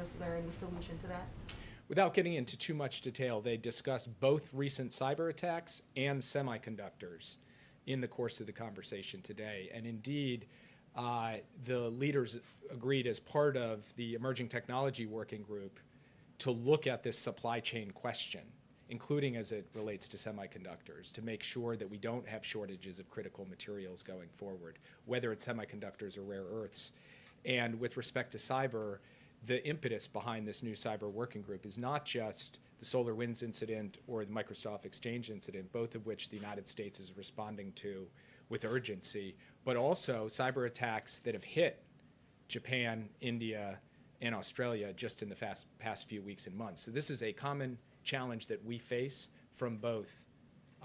Was there any solution to that? Without getting into too much detail, they discussed both recent cyber attacks and semiconductors in the course of the conversation today. And indeed, the leaders agreed as part of the Emerging Technology Working Group to look at this supply chain question, including as it relates to semiconductors, to make sure that we don't have shortages of critical materials going forward, whether it's semiconductors or rare earths. And with respect to cyber, the impetus behind this new cyber working group is not just the SolarWinds incident or the Microsoft Exchange incident, both of which the United States is responding to with urgency, but also cyber attacks that have hit Japan, India, and Australia just in the past few weeks and months. So this is a common challenge that we face from both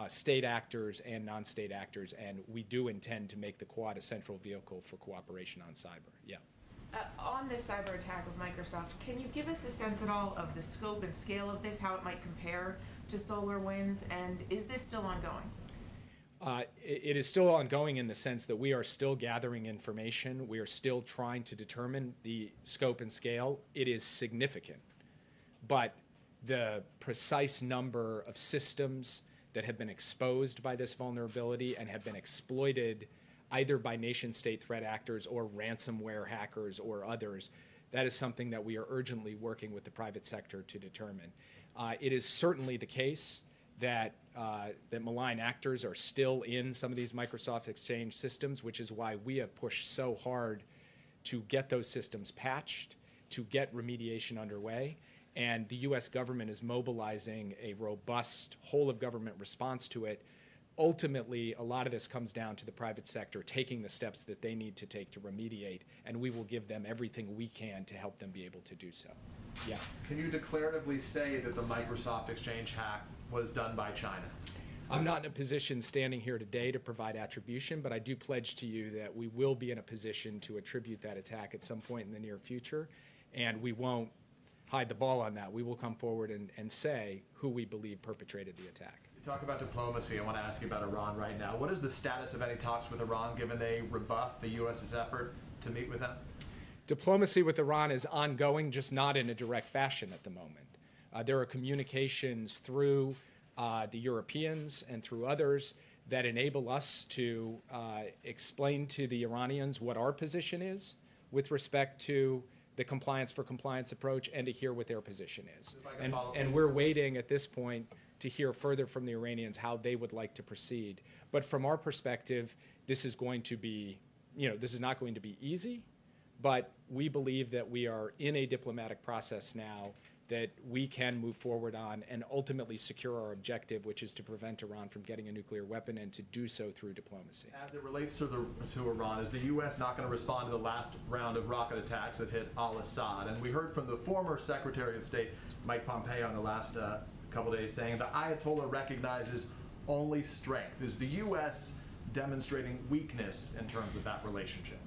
state actors and non-state actors, and we do intend to make the Quad a central vehicle for cooperation on cyber. Yeah. On this cyber attack of Microsoft, can you give us a sense at all of the scope and scale of this, how it might compare to SolarWinds, and is this still ongoing? It is still ongoing in the sense that we are still gathering information. We are still trying to determine the scope and scale. It is significant, but the precise number of systems that have been exposed by this vulnerability and have been exploited either by nation-state threat actors or ransomware hackers or others, that is something that we are urgently working with the private sector to determine. It is certainly the case that malign actors are still in some of these Microsoft Exchange systems, which is why we have pushed so hard to get those systems patched, to get remediation underway. And the US government is mobilizing a robust whole-of-government response to it. Ultimately, a lot of this comes down to the private sector taking the steps that they need to take to remediate, and we will give them everything we can to help them be able to do so. Yeah. Can you declaratively say that the Microsoft Exchange hack was done by China? I'm not in a position standing here today to provide attribution, but I do pledge to you that we will be in a position to attribute that attack at some point in the near future, and we won't hide the ball on that. We will come forward and say who we believe perpetrated the attack. You talk about diplomacy. I want to ask you about Iran right now. What is the status of any talks with Iran, given they rebuffed the U.S.'s effort to meet with them? Diplomacy with Iran is ongoing, just not in a direct fashion at the moment. There are communications through the Europeans and through others that enable us to explain to the Iranians what our position is with respect to the compliance for compliance approach and to hear what their position is. And we're waiting at this point to hear further from the Iranians how they would like to proceed. But from our perspective, this is going to be, this is not going to be easy, but we believe that we are in a diplomatic process now that we can move forward on and ultimately secure our objective, which is to prevent Iran from getting a nuclear weapon and to do so through diplomacy. As it relates to Iran, is the U.S. not going to respond to the last round of rocket attacks that hit al-Assad? And we heard from the former Secretary of State, Mike Pompeo, in the last couple days saying the Ayatollah recognizes only strength. Is the U.S. demonstrating weakness in terms of that relationship?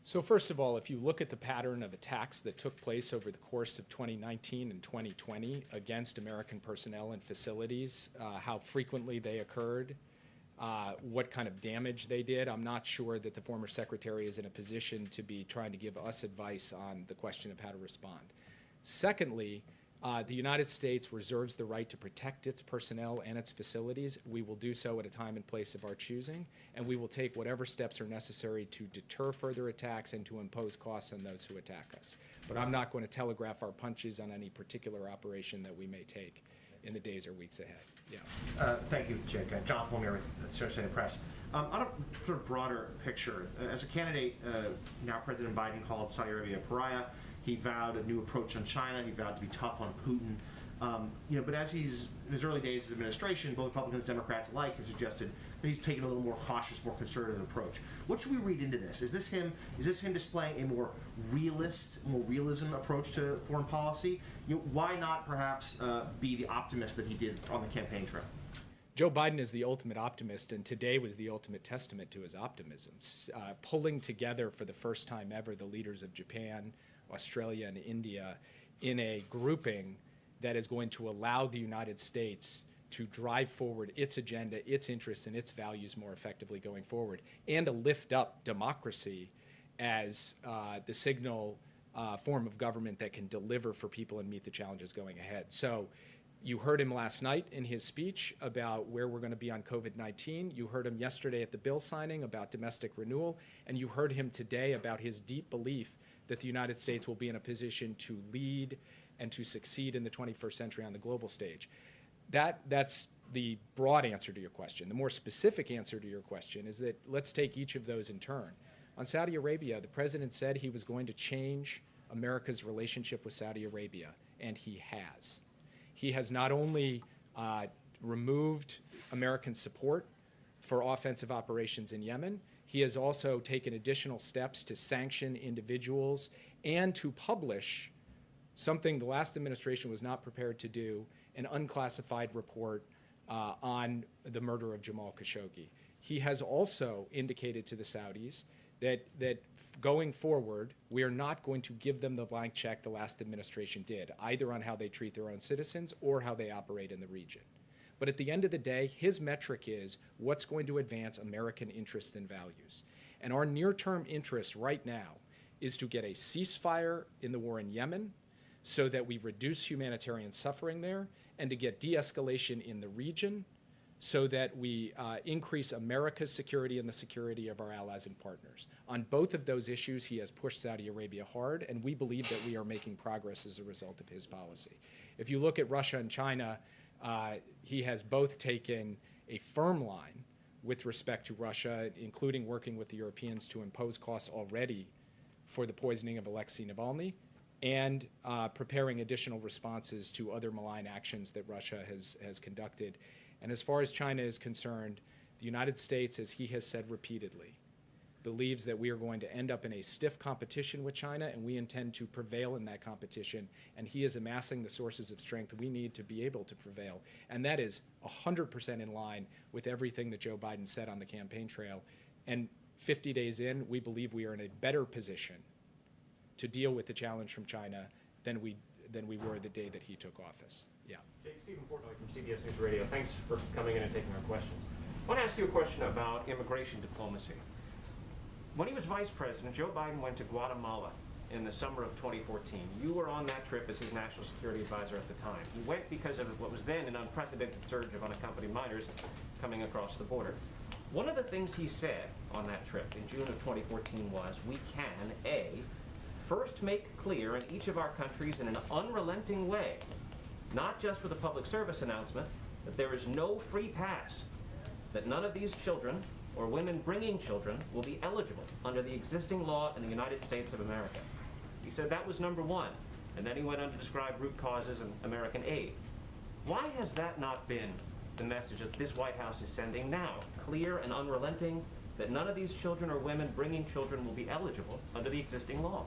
So first of all, if you look at the pattern of attacks that took place over the course of 2019 and 2020 against American personnel and facilities, how frequently they occurred, what kind of damage they did, I'm not sure that the former secretary is in a position to be trying to give us advice on the question of how to respond. Secondly, the United States reserves the right to protect its personnel and its facilities. We will do so at a time and place of our choosing, and we will take whatever steps are necessary to deter further attacks and to impose costs on those who attack us. But I'm not going to telegraph our punches on any particular operation that we may take in the days or weeks ahead. Yeah. Thank you, Jake. John Fulmer with the Associated Press. On a sort of broader picture, as a candidate, now President Biden called Saudi Arabia a pariah. He vowed a new approach on China. He vowed to be tough on Putin. But as he's in his early days as administration, both Republicans and Democrats alike have suggested that he's taking a little more cautious, more conservative approach. What should we read into this? Is this him displaying a more realism approach to foreign policy? Why not perhaps be the optimist that he did on the campaign trail? Joe Biden is the ultimate optimist, and today was the ultimate testament to his optimism. Pulling together for the first time ever the leaders of Japan, Australia, and India in a grouping that is going to allow the United States to drive forward its agenda, its interests, and its values more effectively going forward, and to lift up democracy as the signal form of government that can deliver for people and meet the challenges going ahead. So you heard him last night in his speech about where we're going to be on COVID-19. You heard him yesterday at the bill signing about domestic renewal. And you heard him today about his deep belief that the United States will be in a position to lead and to succeed in the 21st century on the global stage. That's the broad answer to your question. The more specific answer to your question is that let's take each of those in turn. On Saudi Arabia, the president said he was going to change America's relationship with Saudi Arabia, and he has. He has not only removed American support for offensive operations in Yemen, he has also taken additional steps to sanction individuals and to publish something the last administration was not prepared to do, an unclassified report on the murder of Jamal Khashoggi. He has also indicated to the Saudis that going forward, we are not going to give them the blank check the last administration did, either on how they treat their own citizens or how they operate in the region. But at the end of the day, his metric is what's going to advance American interests and values. And our near-term interest right now is to get a ceasefire in the war in Yemen so that we reduce humanitarian suffering there, and to get de-escalation in the region so that we increase America's security and the security of our allies and partners. On both of those issues, he has pushed Saudi Arabia hard, and we believe that we are making progress as a result of his policy. If you look at Russia and China, he has both taken a firm line with respect to Russia, including working with the Europeans to impose costs already for the poisoning of Alexei Navalny, and preparing additional responses to other malign actions that Russia has conducted. And as far as China is concerned, the United States, as he has said repeatedly, believes that we are going to end up in a stiff competition with China, and we intend to prevail in that competition. And he is amassing the sources of strength we need to be able to prevail. And that is 100% in line with everything that Joe Biden said on the campaign trail. And 50 days in, we believe we are in a better position to deal with the challenge from China than we were the day that he took office. Yeah. Jake, Stephen Portnoy from CBS News Radio. Thanks for coming in and taking our questions. I want to ask you a question about immigration diplomacy. When he was vice president, Joe Biden went to Guatemala in the summer of 2014. You were on that trip as his national security advisor at the time. He went because of what was then an unprecedented surge of unaccompanied minors coming across the border. One of the things he said on that trip in June of 2014 was, we can, A, first make clear in each of our countries in an unrelenting way, not just with a public service announcement, that there is no free pass, that none of these children or women bringing children will be eligible under the existing law in the United States of America. He said that was number one, and then he went on to describe root causes and American aid. Why has that not been the message that this White House is sending now, clear and unrelenting, that none of these children or women bringing children will be eligible under the existing law?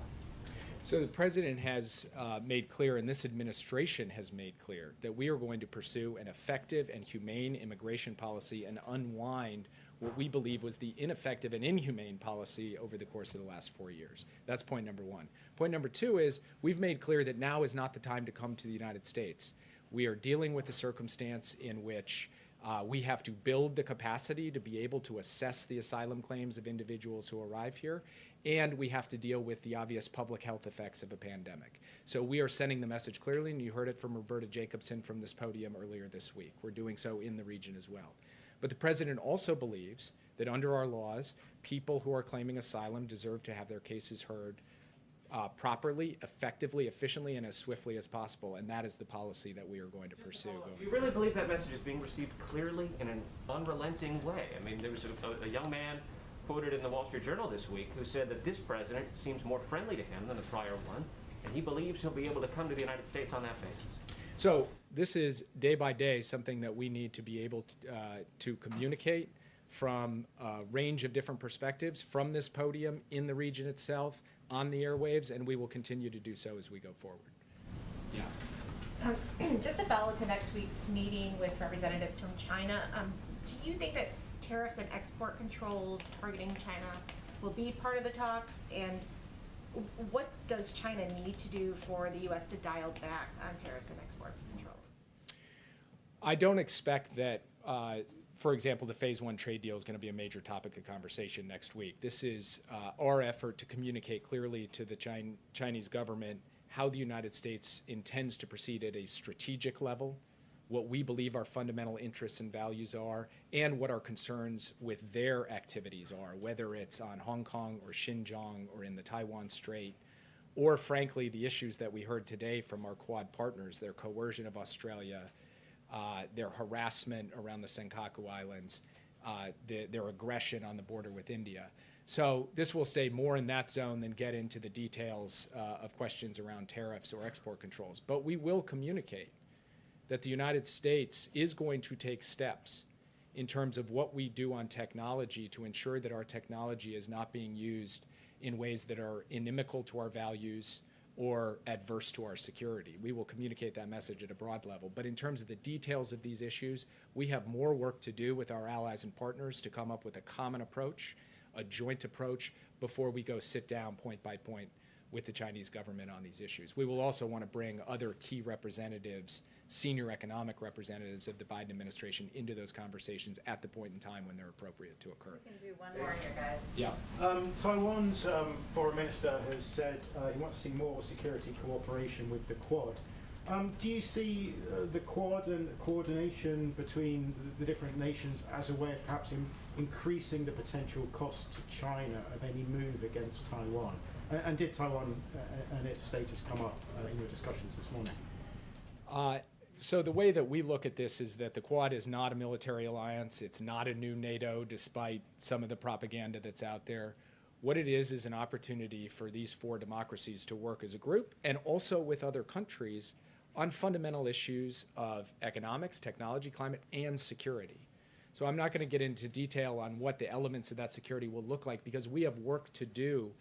So the president has made clear, and this administration has made clear, that we are going to pursue an effective and humane immigration policy and unwind what we believe was the ineffective and inhumane policy over the course of the last 4 years. That's point number one. Point number two is we've made clear that now is not the time to come to the United States. We are dealing with a circumstance in which we have to build the capacity to be able to assess the asylum claims of individuals who arrive here, and we have to deal with the obvious public health effects of a pandemic. So we are sending the message clearly, and you heard it from Roberta Jacobson from this podium earlier this week. We're doing so in the region as well. But the president also believes that under our laws, people who are claiming asylum deserve to have their cases heard properly, effectively, efficiently, and as swiftly as possible, and that is the policy that we are going to pursue. Do you really believe that message is being received clearly in an unrelenting way? I mean, there was a young man quoted in the Wall Street Journal this week who said that this president seems more friendly to him than the prior one, and he believes he'll be able to come to the United States on that basis. So this is day by day something that we need to be able to communicate from a range of different perspectives from this podium, in the region itself, on the airwaves, and we will continue to do so as we go forward. Yeah. Just to follow to next week's meeting with representatives from China, do you think that tariffs and export controls targeting China will be part of the talks? And what does China need to do for the U.S. to dial back on tariffs and export controls? I don't expect that for example, the Phase 1 trade deal is going to be a major topic of conversation next week. This is our effort to communicate clearly to the Chinese government how the United States intends to proceed at a strategic level, what we believe our fundamental interests and values are, and what our concerns with their activities are, whether it's on Hong Kong or Xinjiang or in the Taiwan Strait, or frankly, the issues that we heard today from our Quad partners, their coercion of Australia, their harassment around the Senkaku Islands, their aggression on the border with India. So this will stay more in that zone than get into the details of questions around tariffs or export controls. But we will communicate that the United States is going to take steps in terms of what we do on technology to ensure that our technology is not being used in ways that are inimical to our values or adverse to our security. We will communicate that message at a broad level. But in terms of the details of these issues, we have more work to do with our allies and partners to come up with a common approach, a joint approach, before we go sit down point by point with the Chinese government on these issues. We will also want to bring other key representatives, senior economic representatives of the Biden administration into those conversations at the point in time when they're appropriate to occur. We can do one more here, guys. Yeah. Taiwan's foreign minister has said he wants to see more security cooperation with the Quad. Do you see the Quad and coordination between the different nations as a way of perhaps increasing the potential cost to China of any move against Taiwan? And did Taiwan and its status come up in your discussions this morning? So the way that we look at this is that the Quad is not a military alliance. It's not a new NATO, despite some of the propaganda that's out there. What it is an opportunity for these four democracies to work as a group and also with other countries on fundamental issues of economics, technology, climate, and security. So I'm not going to get into detail on what the elements of that security will look like because we have work to do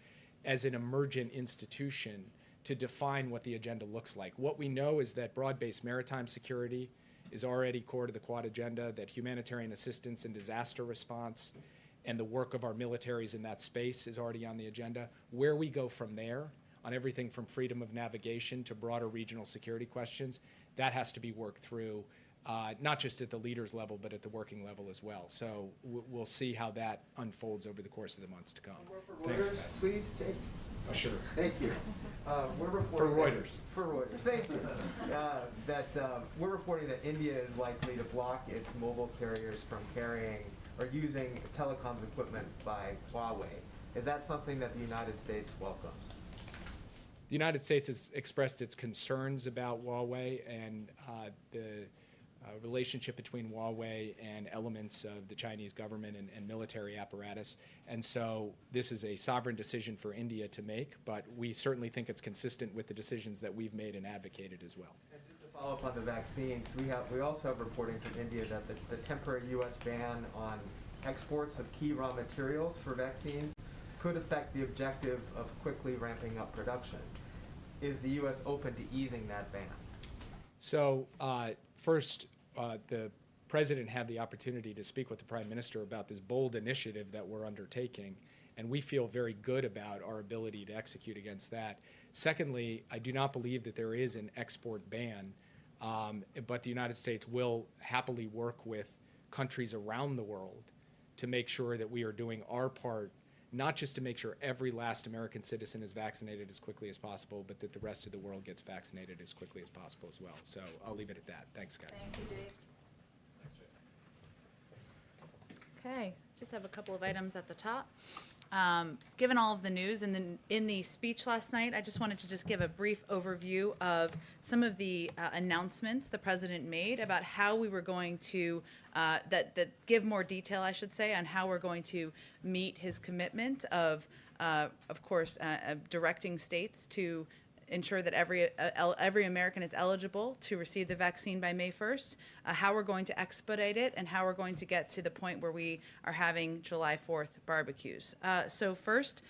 as an emergent institution to define what the agenda looks like. What we know is that broad-based maritime security is already core to the Quad agenda, that humanitarian assistance and disaster response and the work of our militaries in that space is already on the agenda. Where we go from there, on everything from freedom of navigation to broader regional security questions, that has to be worked through, not just at the leaders level, but at the working level as well. So we'll see how that unfolds over the course of the months to come. Thanks, guys. Please, Jake. Oh, sure. Thank you. We're For reporting Reuters. For Reuters. Thank you. We're reporting that India is likely to block its mobile carriers from carrying or using telecoms equipment by Huawei. Is that something that the United States welcomes? The United States has expressed its concerns about Huawei and the relationship between Huawei and elements of the Chinese government and military apparatus. And so this is a sovereign decision for India to make, but we certainly think it's consistent with the decisions that we've made and advocated as well. And just to follow up on the vaccines, we also have reporting from India that the temporary U.S. ban on exports of key raw materials for vaccines could affect the objective of quickly ramping up production. Is the U.S. open to easing that ban? So first, the president had the opportunity to speak with the prime minister about this bold initiative that we're undertaking, and we feel very good about our ability to execute against that. Secondly, I do not believe that there is an export ban, but the United States will happily work with countries around the world to make sure that we are doing our part, not just to make sure every last American citizen is vaccinated as quickly as possible, but that the rest of the world gets vaccinated as quickly as possible as well. So I'll leave it at that. Thanks, guys. Thank you, Dave. Okay, just have a couple of items at the top. Given all of the news and in the speech last night, I just wanted to just give a brief overview of some of the announcements the president made about how we were going to, that give more detail, I should say, on how we're going to meet his commitment of course, directing states to ensure that every American is eligible to receive the vaccine by May 1st, how we're going to expedite it, and how we're going to get to the point where we are having July 4th barbecues. So first,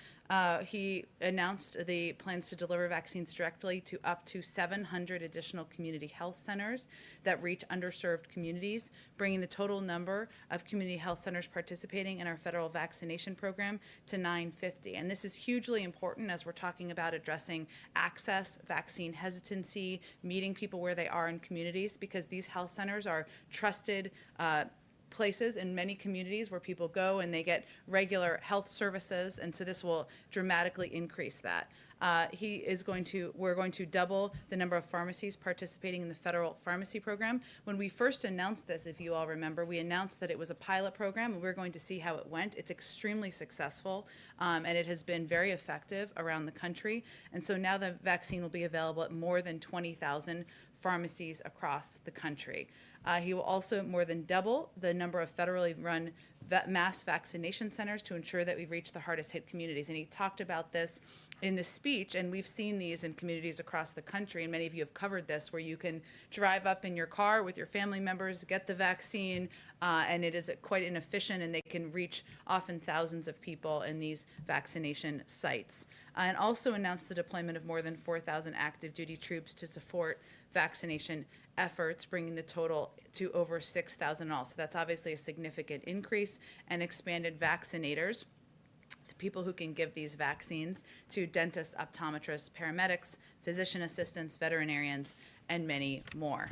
he announced the plans to deliver vaccines directly to up to 700 additional community health centers that reach underserved communities, bringing the total number of community health centers participating in our federal vaccination program to 950. And this is hugely important as we're talking about addressing access, vaccine hesitancy, meeting people where they are in communities, because these health centers are trusted places in many communities where people go and they get regular health services, and so this will dramatically increase that. We're going to double the number of pharmacies participating in the federal pharmacy program. When we first announced this, if you all remember, we announced that it was a pilot program and we're going to see how it went. It's extremely successful, and it has been very effective around the country. And so now the vaccine will be available at more than 20,000 pharmacies across the country. He will also more than double the number of federally run mass vaccination centers to ensure that we reach the hardest hit communities. And he talked about this in the speech, and we've seen these in communities across the country, and many of you have covered this, where you can drive up in your car with your family members, get the vaccine, and it is quite inefficient, and they can reach often thousands of people in these vaccination sites. And also announced the deployment of more than 4,000 active duty troops to support vaccination efforts, bringing the total to over 6,000 in all. So that's obviously a significant increase, and expanded vaccinators, the people who can give these vaccines, to dentists, optometrists, paramedics, physician assistants, veterinarians, and many more.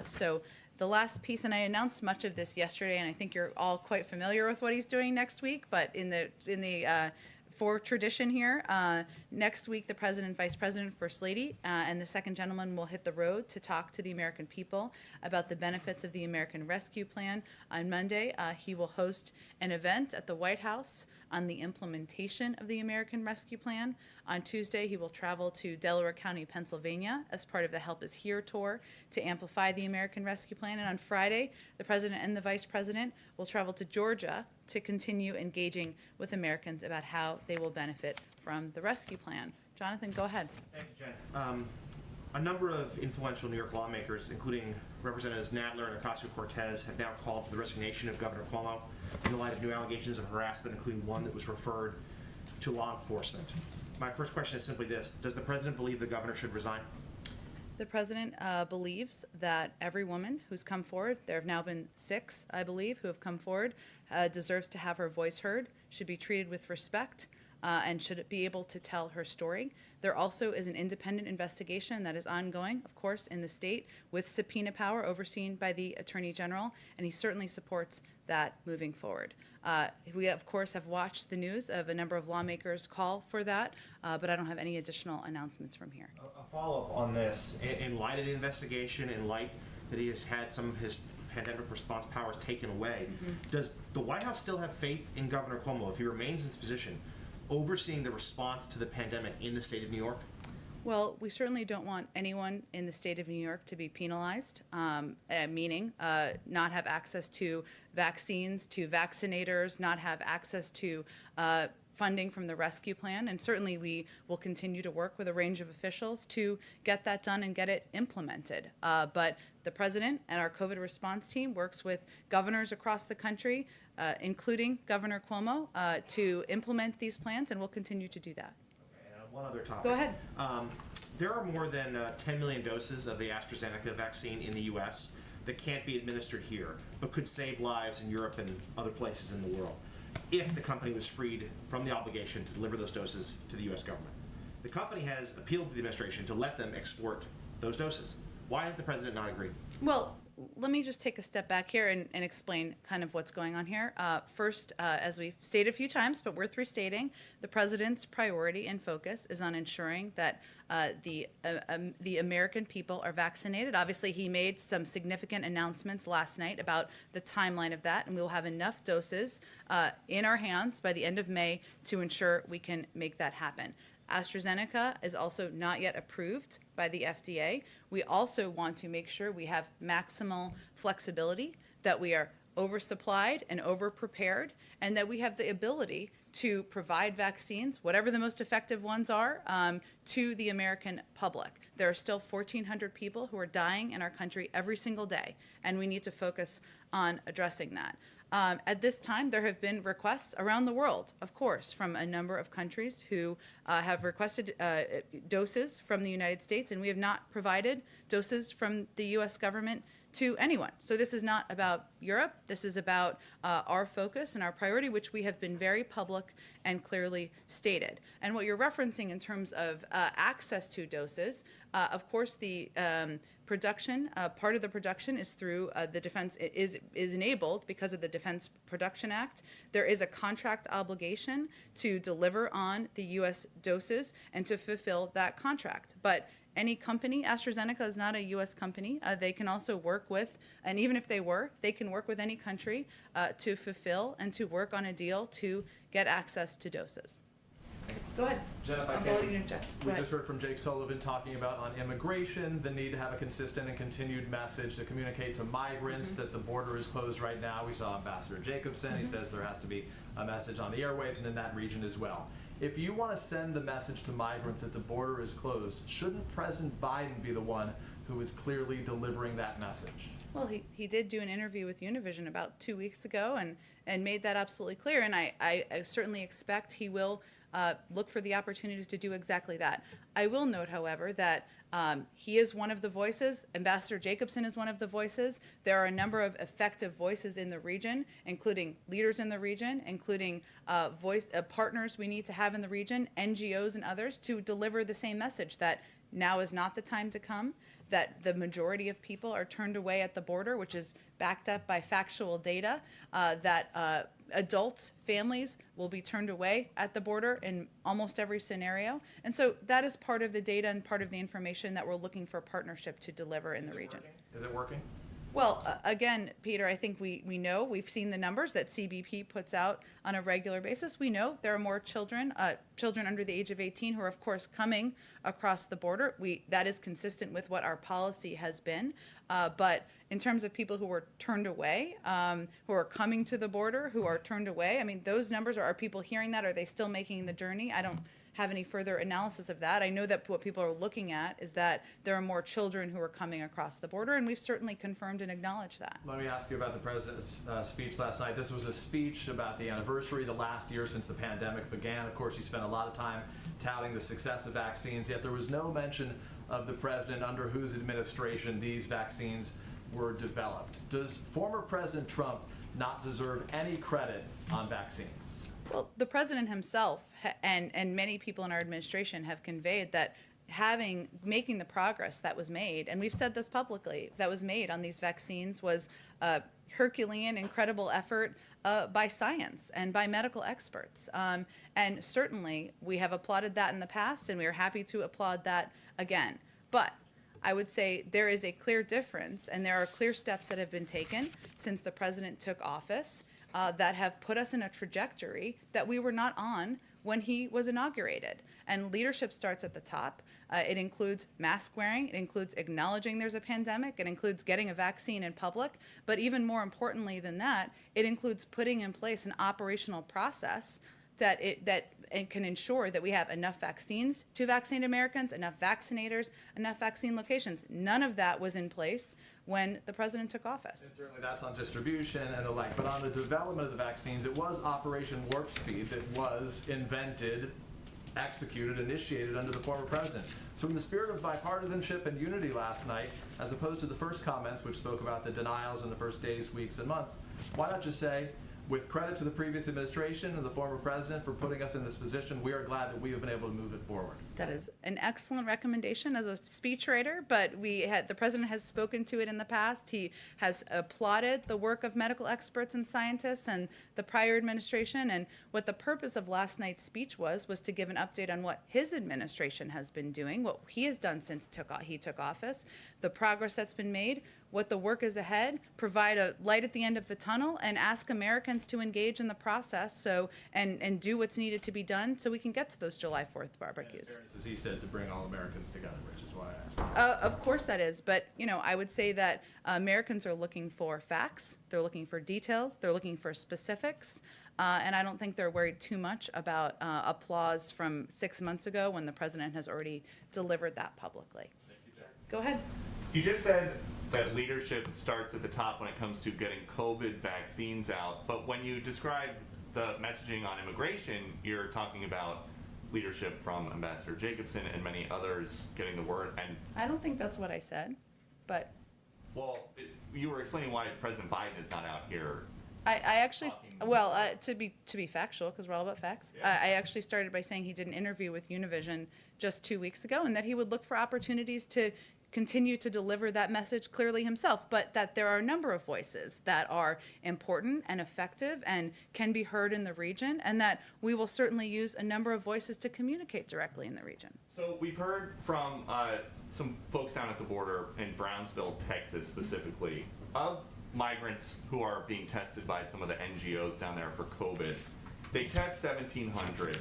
So the last piece, and I announced much of this yesterday, and I think you're all quite familiar with what he's doing next week, but in the for tradition here, next week the President, Vice President, First Lady, and the Second Gentleman will hit the road to talk to the American people about the benefits of the American Rescue Plan. On Monday, he will host an event at the White House on the implementation of the American Rescue Plan. On Tuesday, he will travel to Delaware County, Pennsylvania, as part of the Help Is Here tour to amplify the American Rescue Plan. And on Friday, the President and the Vice President will travel to Georgia to continue engaging with Americans about how they will benefit from the rescue plan. Jonathan, go ahead. Thank you, Jen. A number of influential New York lawmakers, including Representatives Nadler and Ocasio-Cortez, have now called for the resignation of Governor Cuomo in the light of new allegations of harassment, including one that was referred to law enforcement. My first question is simply this: does the president believe the governor should resign? The president believes that every woman who's come forward, there have now been 6, I believe, who have come forward, deserves to have her voice heard, should be treated with respect, and should be able to tell her story. There also is an independent investigation that is ongoing, of course, in the state with subpoena power overseen by the Attorney General, and he certainly supports that moving forward. We, of course, have watched the news of a number of lawmakers call for that, but I don't have any additional announcements from here. A follow-up on this: in light of the investigation, in light that he has had some of his pandemic response powers taken away, does the White House still have faith in Governor Cuomo if he remains in his position, overseeing the response to the pandemic in the state of New York? Well, we certainly don't want anyone in the state of New York to be penalized, meaning not have access to vaccines, to vaccinators, not have access to funding from the rescue plan. And certainly we will continue to work with a range of officials to get that done and get it implemented. But the president and our COVID response team works with governors across the country, including Governor Cuomo, to implement these plans, and we'll continue to do that. One other topic. Go ahead. There are more than 10 million doses of the AstraZeneca vaccine in the U.S. that can't be administered here, but could save lives in Europe and other places in the world if the company was freed from the obligation to deliver those doses to the U.S. government. The company has appealed to the administration to let them export those doses. Why has the president not agreed? Well, let me just take a step back here and explain kind of what's going on here. First, as we've stated a few times, but worth restating, the president's priority and focus is on ensuring that the American people are vaccinated. Obviously, he made some significant announcements last night about the timeline of that, and we will have enough doses in our hands by the end of May to ensure we can make that happen. AstraZeneca is also not yet approved by the FDA. We also want to make sure we have maximal flexibility, that we are oversupplied and overprepared, and that we have the ability to provide vaccines, whatever the most effective ones are, to the American public. There are still 1,400 people who are dying in our country every single day, and we need to focus on addressing that. At this time, there have been requests around the world, of course, from a number of countries who have requested doses from the United States, and we have not provided doses from the U.S. government to anyone. So this is not about Europe. This is about our focus and our priority, which we have been very public and clearly stated. And what you're referencing in terms of access to doses, of course, the production, part of the production is through the defense, is enabled because of the Defense Production Act. There is a contract obligation to deliver on the U.S. doses and to fulfill that contract. But any company, AstraZeneca is not a U.S. company. They can also work with, and even if they were, they can work with any country to fulfill and to work on a deal to get access to doses. Go ahead. Jen, if I I'll can, let you interject. Go we ahead. just heard from Jake Sullivan talking about on immigration, the need to have a consistent and continued message to communicate to migrants that the border is closed right now. We saw Ambassador Jacobson. He says there has to be a message on the airwaves and in that region as well. If you want to send the message to migrants that the border is closed, shouldn't President Biden be the one who is clearly delivering that message? Well, he did do an interview with Univision about 2 weeks ago and made that absolutely clear. And I certainly expect he will look for the opportunity to do exactly that. I will note, however, that he is one of the voices. Ambassador Jacobson is one of the voices. There are a number of effective voices in the region, including leaders in the region, including partners we need to have in the region, NGOs and others, to deliver the same message that now is not the time to come, that the majority of people are turned away at the border, which is backed up by factual data, that adults, families will be turned away at the border in almost every scenario. And so that is part of the data and part of the information that we're looking for partnership to deliver in the region. Is it working? Well, again, Peter, I think we know, we've seen the numbers that CBP puts out on a regular basis. We know there are more children under the age of 18 who are, of course, coming across the border. That is consistent with what our policy has been. But in terms of people who were turned away, who are coming to the border, who are turned away, I mean, those numbers, are people hearing that? Are they still making the journey? I don't have any further analysis of that. I know that what people are looking at is that there are more children who are coming across the border, and we've certainly confirmed and acknowledged that. Let me ask you about the president's speech last night. This was a speech about the anniversary, the last year since the pandemic began. Of course, he spent a lot of time touting the success of vaccines, yet there was no mention of the president under whose administration these vaccines were developed. Does former President Trump not deserve any credit on vaccines? Well, the president himself and many people in our administration have conveyed that making the progress that was made, and we've said this publicly, that was made on these vaccines was a Herculean, incredible effort by science and by medical experts. And certainly we have applauded that in the past, and we are happy to applaud that again. But I would say there is a clear difference, and there are clear steps that have been taken since the president took office that have put us in a trajectory that we were not on when he was inaugurated. And leadership starts at the top. It includes mask wearing. It includes acknowledging there's a pandemic. It includes getting a vaccine in public. But even more importantly than that, it includes putting in place an operational process that can ensure that we have enough vaccines to vaccinate Americans, enough vaccinators, enough vaccine locations. None of that was in place when the president took office. And certainly that's on distribution and the like, but on the development of the vaccines, it was Operation Warp Speed that was invented, executed, initiated under the former president. So in the spirit of bipartisanship and unity last night, as opposed to the first comments which spoke about the denials in the first days, weeks, and months, why not just say, with credit to the previous administration and the former president for putting us in this position, we are glad that we have been able to move it forward. That is an excellent recommendation as a speechwriter, but the president has spoken to it in the past. He has applauded the work of medical experts and scientists and the prior administration. And what the purpose of last night's speech was to give an update on what his administration has been doing, what he has done since he took office, the progress that's been made, what the work is ahead, provide a light at the end of the tunnel, and ask Americans to engage in the process and do what's needed to be done so we can get to those July 4th barbecues. And in fairness, as he said, to bring all Americans together, which is why I asked. Of course that is, but I would say that Americans are looking for facts, they're looking for details, they're looking for specifics, and I don't think they're worried too much about applause from 6 months ago when the president has already delivered that publicly. Thank you, Jen. Go ahead. You just said that leadership starts at the top when it comes to getting COVID vaccines out, but when you describe the messaging on immigration, you're talking about leadership from Ambassador Jacobson and many others getting the word. And I don't think that's what I said, but well, you were explaining why President Biden is not out here. I actually, Talking- well, to be factual, because we're all about facts, Yeah. I actually started by saying he did an interview with Univision just 2 weeks ago, and that he would look for opportunities to continue to deliver that message clearly himself, but that there are a number of voices that are important and effective and can be heard in the region, and that we will certainly use a number of voices to communicate directly in the region. So we've heard from some folks down at the border in Brownsville, Texas specifically, of migrants who are being tested by some of the NGOs down there for COVID. They test 1,700.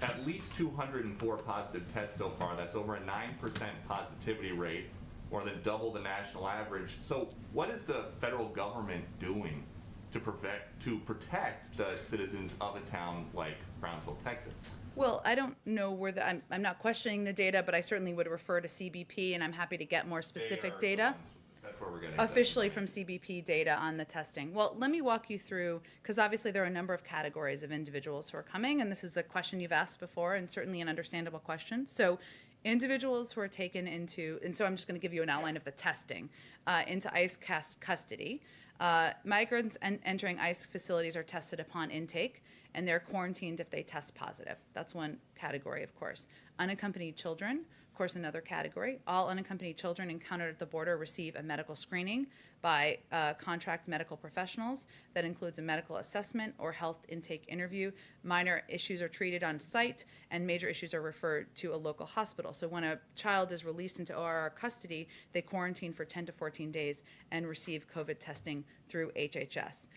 At least 204 positive tests so far. That's over a 9% positivity rate, more than double the national average. So what is the federal government doing to protect the citizens of a town like Brownsville, Texas? Well, I don't know where I'm not questioning the data, but I certainly would refer to CBP, and I'm happy to get more specific They are the data. ones- That's where we're getting that Officially from information. CBP data on the testing. Well, let me walk you through, because obviously there are a number of categories of individuals who are coming, and this is a question you've asked before, and certainly an understandable question. So individuals who are taken into, and so I'm just going to give you an outline of the testing, into ICE custody. Migrants entering ICE facilities are tested upon intake, and they're quarantined if they test positive. That's one category, of course. Unaccompanied children, of course, another category. All unaccompanied children encountered at the border receive a medical screening by contract medical professionals. That includes a medical assessment or health intake interview. Minor issues are treated on site, and major issues are referred to a local hospital. So when a child is released into ORR custody, they quarantine for 10 to 14 days and receive COVID testing through HHS.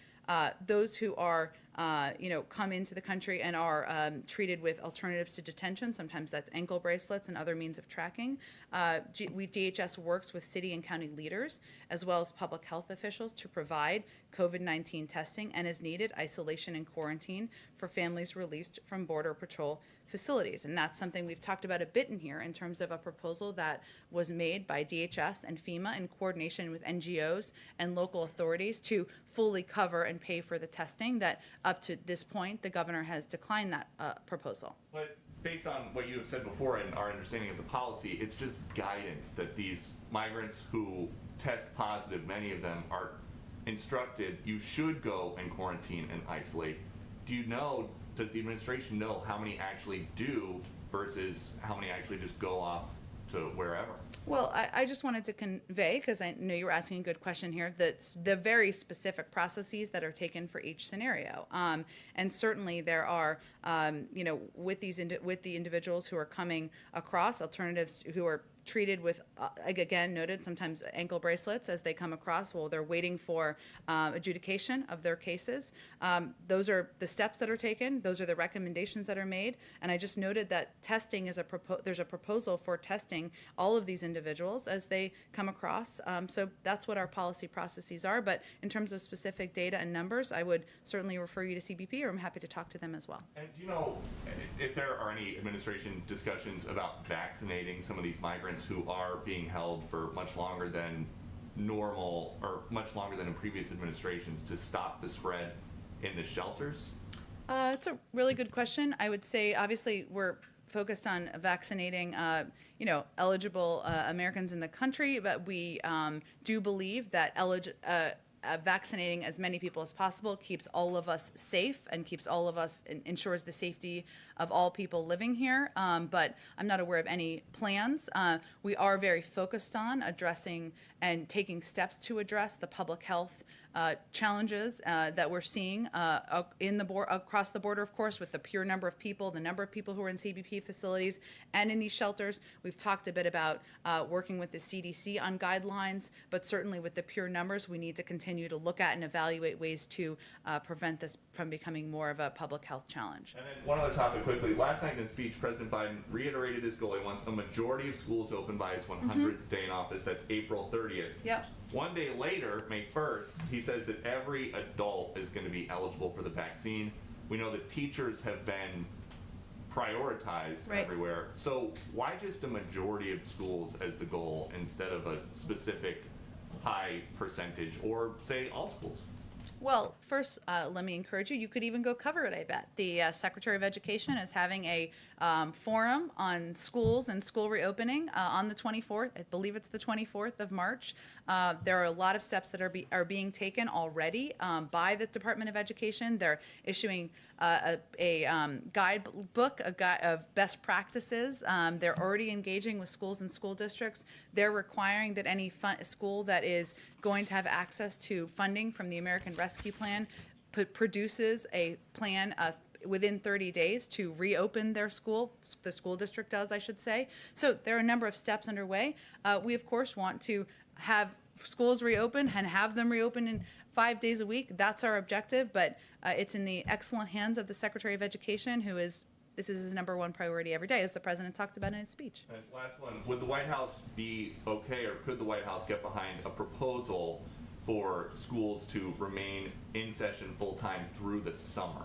Those who are, come into the country and are treated with alternatives to detention, sometimes that's ankle bracelets and other means of tracking. DHS works with city and county leaders as well as public health officials to provide COVID-19 testing and, as needed, isolation and quarantine for families released from Border Patrol facilities. And that's something we've talked about a bit in here in terms of a proposal that was made by DHS and FEMA in coordination with NGOs and local authorities to fully cover and pay for the testing. That up to this point, the governor has declined that proposal. But based on what you have said before and our understanding of the policy, it's just guidance that these migrants who test positive, many of them are instructed you should go and quarantine and isolate. Does the administration know how many actually do versus how many actually just go off to wherever? Well, I just wanted to convey, because I know you were asking a good question here, that the very specific processes that are taken for each scenario. And certainly there are, with the individuals who are coming across, alternatives who are treated with, again, noted sometimes ankle bracelets as they come across while they're waiting for adjudication of their cases. Those are the steps that are taken. Those are the recommendations that are made. And I just noted that testing is there's a proposal for testing all of these individuals as they come across. So that's what our policy processes are. But in terms of specific data and numbers, I would certainly refer you to CBP, or I'm happy to talk to them as well. And do you know if there are any administration discussions about vaccinating some of these migrants who are being held for much longer than normal or much longer than in previous administrations to stop the spread in the shelters? It's a really good question. I would say, obviously, we're focused on vaccinating, eligible Americans in the country, but we do believe that vaccinating as many people as possible keeps all of us safe and ensures the safety of all people living here. But I'm not aware of any plans. We are very focused on addressing and taking steps to address the public health challenges that we're seeing across the border, of course, with the pure number of people, the number of people who are in CBP facilities and in these shelters. We've talked a bit about working with the CDC on guidelines, but certainly with the pure numbers, we need to continue to look at and evaluate ways to prevent this from becoming more of a public health challenge. And then one other topic quickly. Last night in his speech, President Biden reiterated his goal. He wants a majority of schools open by his 100th day in office. That's April 30th. Yep. One day later, May 1st, he says that every adult is going to be eligible for the vaccine. We know that teachers have been prioritized Right. everywhere. So why just a majority of schools as the goal instead of a specific high percentage, or say all schools? Well, first, let me encourage you, you could even go cover it, I bet. The Secretary of Education is having a forum on schools and school reopening on the 24th. I believe it's the 24th of March. There are a lot of steps that are being taken already by the Department of Education. They're issuing a guidebook, a guide of best practices. They're already engaging with schools and school districts. They're requiring that any school that is going to have access to funding from the American Rescue Plan produces a plan within 30 days to reopen their school. The school district does, I should say. So there are a number of steps underway. We, of course, want to have schools reopen and have them reopen in 5 days a week. That's our objective, but it's in the excellent hands of the Secretary of Education, this is his number one priority every day, as the president talked about in his speech. And last one, would the White House be okay, or could the White House get behind a proposal for schools to remain in session full-time through the summer?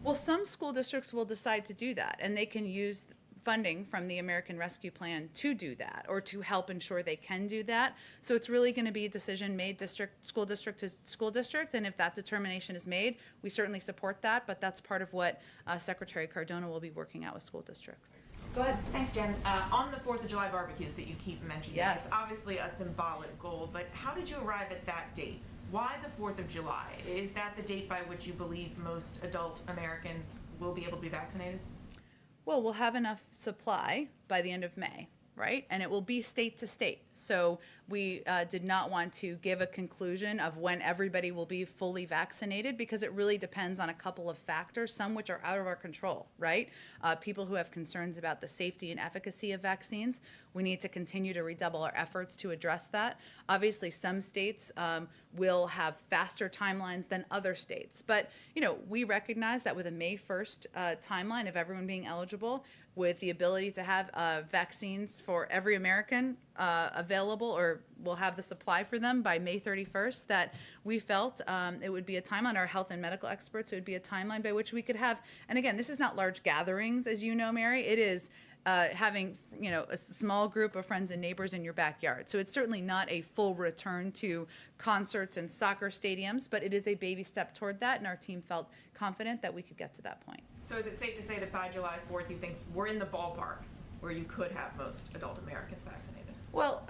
Well, some school districts will decide to do that, and they can use funding from the American Rescue Plan to do that, or to help ensure they can do that. So it's really going to be a decision made school district to school district, and if that determination is made, we certainly support that, but that's part of what Secretary Cardona will be working out with school districts. Go ahead. Thanks, Jen. On the 4th of July barbecues that you keep mentioning, Yes. it's obviously a symbolic goal, but how did you arrive at that date? Why the 4th of July? Is that the date by which you believe most adult Americans will be able to be vaccinated? Well, we'll have enough supply by the end of May, right? And it will be state to state. So we did not want to give a conclusion of when everybody will be fully vaccinated, because it really depends on a couple of factors, some which are out of our control, right? People who have concerns about the safety and efficacy of vaccines, we need to continue to redouble our efforts to address that. Obviously, some states will have faster timelines than other states. But, we recognize that with a May 1st timeline of everyone being eligible, with the ability to have vaccines for every American available, or we'll have the supply for them by May 31st, that we felt it would be a timeline, our health and medical experts, it would be a timeline by which we could have, and again, this is not large gatherings, as you know, Mary, it is having a small group of friends and neighbors in your backyard. So it's certainly not a full return to concerts and soccer stadiums, but it is a baby step toward that, and our team felt confident that we could get to that point. So is it safe to say that by July 4th, you think we're in the ballpark where you could have most adult Americans vaccinated? Well,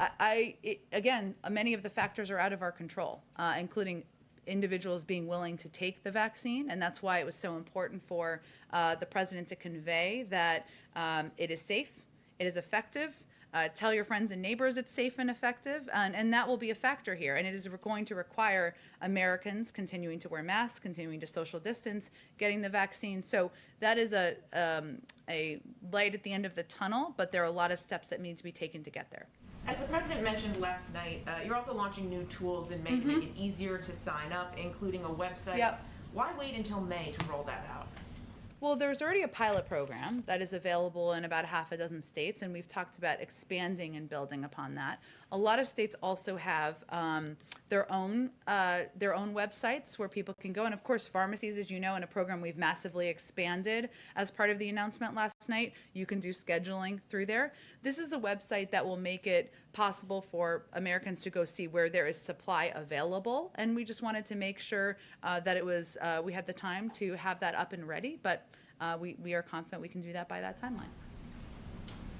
again, many of the factors are out of our control, including individuals being willing to take the vaccine, and that's why it was so important for the president to convey that it is safe, it is effective. Tell your friends and neighbors it's safe and effective, and that will be a factor here. And it is going to require Americans continuing to wear masks, continuing to social distance, getting the vaccine. So that is a light at the end of the tunnel, but there are a lot of steps that need to be taken to get there. As the president mentioned last night, you're also launching new tools in May to make it easier to sign up, including a website. Yep. Why wait until May to roll that out? Well, there's already a pilot program that is available in about half a dozen states, and we've talked about expanding and building upon that. A lot of states also have their own websites where people can go, and of course, pharmacies, as you know, in a program we've massively expanded as part of the announcement last night, you can do scheduling through there. This is a website that will make it possible for Americans to go see where there is supply available, and we just wanted to make sure that it was we had the time to have that up and ready, but we are confident we can do that by that timeline.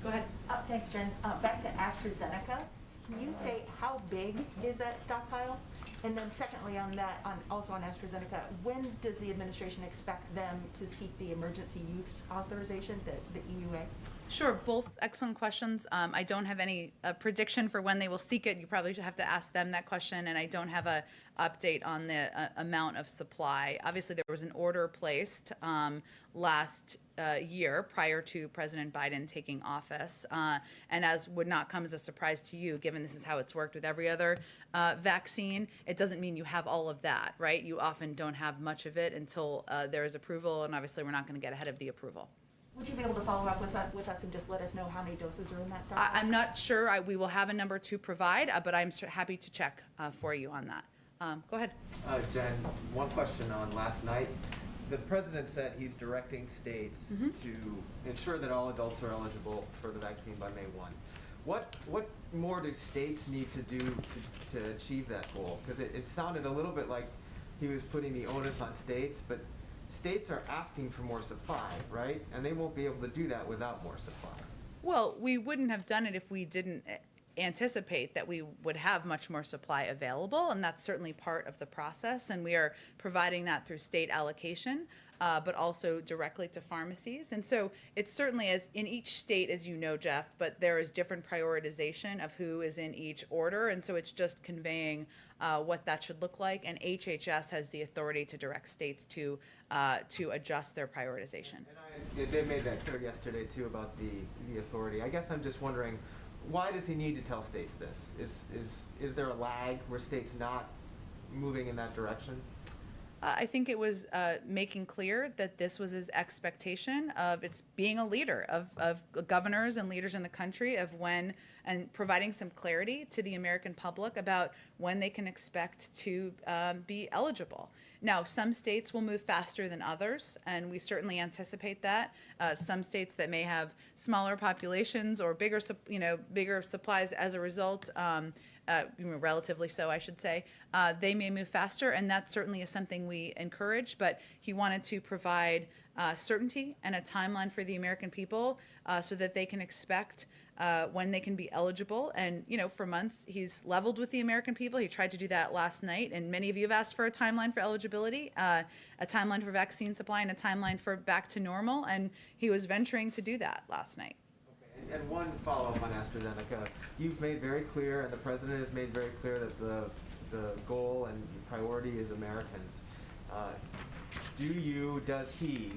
Go ahead. Thanks, Jen. Back to AstraZeneca. Can you say how big is that stockpile? And then secondly on that, also on AstraZeneca, when does the administration expect them to seek the emergency use authorization, the EUA? Sure, both excellent questions. I don't have any prediction for when they will seek it. You probably have to ask them that question, and I don't have a update on the amount of supply. Obviously, there was an order placed last year prior to President Biden taking office, and as would not come as a surprise to you, given this is how it's worked with every other vaccine, it doesn't mean you have all of that, right? You often don't have much of it until there is approval, and obviously we're not going to get ahead of the approval. Would you be able to follow up with us and just let us know how many doses are in that stockpile? I'm not sure. We will have a number to provide, but I'm happy to check for you on that. Go ahead. Jen, one question on last night. The president said he's directing states to ensure that all adults are eligible for the vaccine by May 1. What more do states need to do to achieve that goal? Because it sounded a little bit like he was putting the onus on states, but states are asking for more supply, right? And they won't be able to do that without more supply. Well, we wouldn't have done it if we didn't anticipate that we would have much more supply available, and that's certainly part of the process, and we are providing that through state allocation, but also directly to pharmacies. And so it's certainly, as in each state, as you know, Jeff, but there is different prioritization of who is in each order, and so it's just conveying what that should look like, and HHS has the authority to direct states to adjust their prioritization. And they made that clear yesterday too about the authority. I guess I'm just wondering, why does he need to tell states this? Is there a lag where states not moving in that direction? I think it was making clear that this was his expectation of its being a leader of governors and leaders in the country of when, and providing some clarity to the American public about when they can expect to be eligible. Now, some states will move faster than others, and we certainly anticipate that. Some states that may have smaller populations or bigger supplies as a result, relatively so, I should say, they may move faster, and that certainly is something we encourage. But he wanted to provide certainty and a timeline for the American people so that they can expect when they can be eligible. And, for months, he's leveled with the American people. He tried to do that last night, and many of you have asked for a timeline for eligibility, a timeline for vaccine supply, and a timeline for back to normal, and he was venturing to do that last night. Okay. And one follow-up on AstraZeneca. You've made very clear, and the president has made very clear, that the goal and priority is Americans. Does he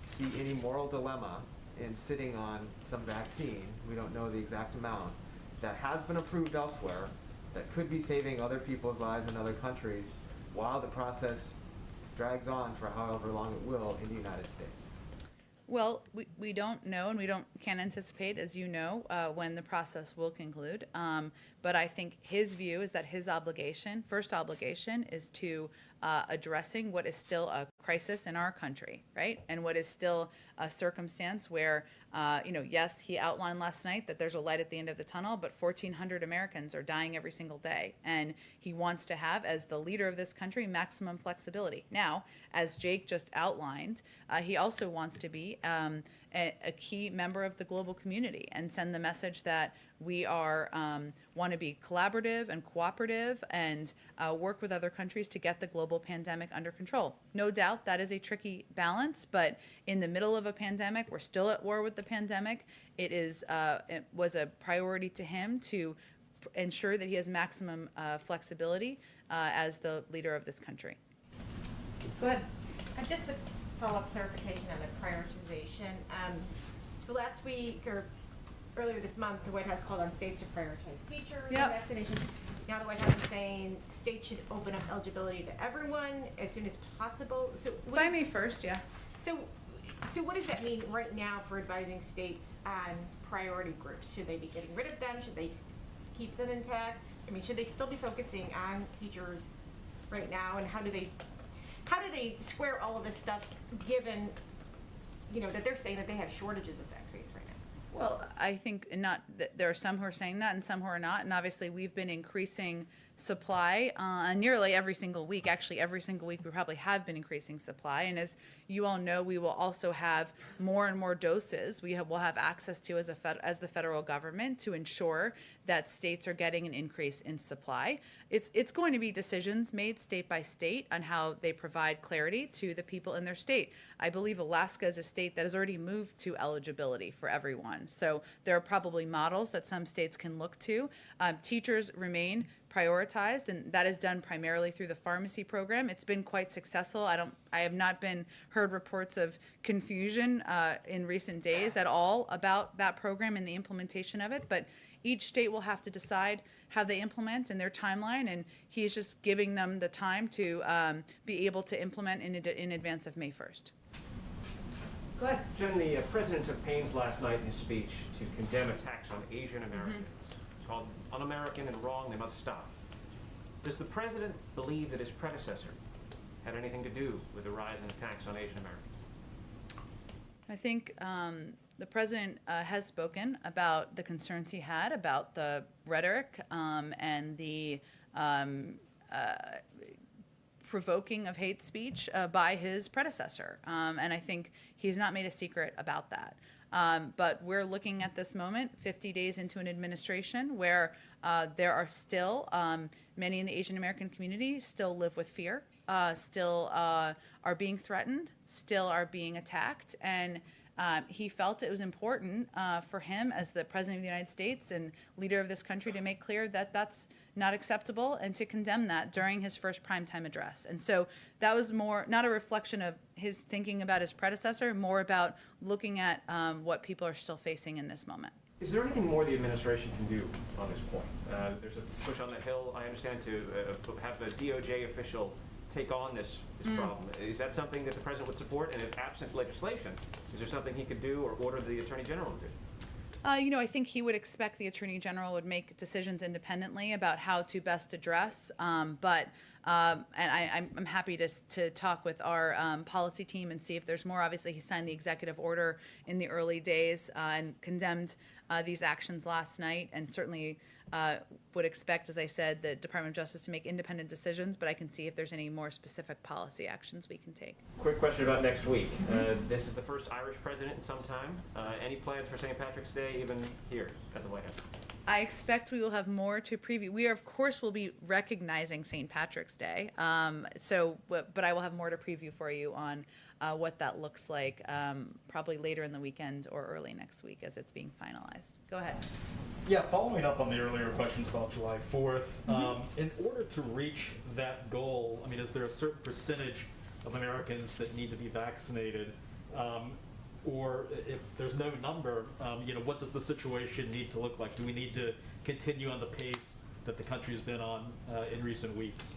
see any moral dilemma in sitting on some vaccine, we don't know the exact amount, that has been approved elsewhere, that could be saving other people's lives in other countries while the process drags on for however long it will in the United States? Well, we don't know, and can't anticipate, as you know, when the process will conclude. But I think his view is that his first obligation, is to addressing what is still a crisis in our country, right? And what is still a circumstance where, yes, he outlined last night that there's a light at the end of the tunnel, but 1,400 Americans are dying every single day. And he wants to have, as the leader of this country, maximum flexibility. Now, as Jake just outlined, he also wants to be a key member of the global community and send the message that we want to be collaborative and cooperative and work with other countries to get the global pandemic under control. No doubt that is a tricky balance, but in the middle of a pandemic, we're still at war with the pandemic. It was a priority to him to ensure that he has maximum flexibility as the leader of this country. Good. Just a follow-up clarification on the prioritization. So last week, or earlier this month, the White House called on states to prioritize teachers and vaccination. Now the White House is saying states should open up eligibility to everyone as soon as possible. So By May 1st, yeah. So what does that mean right now for advising states on priority groups? Should they be getting rid of them? Should they keep them intact? I mean, should they still be focusing on teachers right now? And how do they square all of this stuff given, that they're saying that they have shortages of vaccines right now? Well, I think there are some who are saying that and some who are not. And obviously, we've been increasing supply nearly every single week. Actually, every single week we probably have been increasing supply. And as you all know, we will also have more and more doses we'll have access to as the federal government to ensure that states are getting an increase in supply. It's going to be decisions made state by state on how they provide clarity to the people in their state. I believe Alaska is a state that has already moved to eligibility for everyone. So there are probably models that some states can look to. Teachers remain prioritized, and that is done primarily through the pharmacy program. It's been quite successful. I have not heard reports of confusion in recent days at all about that program and the implementation of it, but each state will have to decide how they implement and their timeline, and he's just giving them the time to be able to implement in advance of May 1st. Go ahead. Jen, the president took pains last night in his speech to condemn attacks on Asian Americans. Called un-American and wrong, they must stop. Does the president believe that his predecessor had anything to do with the rise in attacks on Asian Americans? I think the president has spoken about the concerns he had about the rhetoric and the provoking of hate speech by his predecessor. And I think he's not made a secret about that. But we're looking at this moment, 50 days into an administration, where there are still many in the Asian American community still live with fear, still are being threatened, still are being attacked. And he felt it was important for him as the President of the United States and leader of this country to make clear that that's not acceptable and to condemn that during his first primetime address. And so that was more, not a reflection of his thinking about his predecessor, more about looking at what people are still facing in this moment. Is there anything more the administration can do on this point? There's a push on the Hill, I understand, to have a DOJ official take on this problem. Is that something that the president would support? And if absent legislation, is there something he could do or order the attorney general to do? I think he would expect the Attorney General would make decisions independently about how to best address. And I'm happy to talk with our policy team and see if there's more. Obviously, he signed the executive order in the early days and condemned these actions last night, and certainly would expect, as I said, the Department of Justice to make independent decisions, but I can see if there's any more specific policy actions we can take. Quick question about next week. This is the first Irish president in some time. Any plans for St. Patrick's Day, even here at the White House? I expect we will have more to preview. We, of course, will be recognizing St. Patrick's Day, but I will have more to preview for you on what that looks like probably later in the weekend or early next week as it's being finalized. Go ahead. Yeah, following up on the earlier questions about July 4th, in order to reach that goal, I mean, is there a certain percentage of Americans that need to be vaccinated? Or if there's no number, what does the situation need to look like? Do we need to continue on the pace that the country's been on in recent weeks?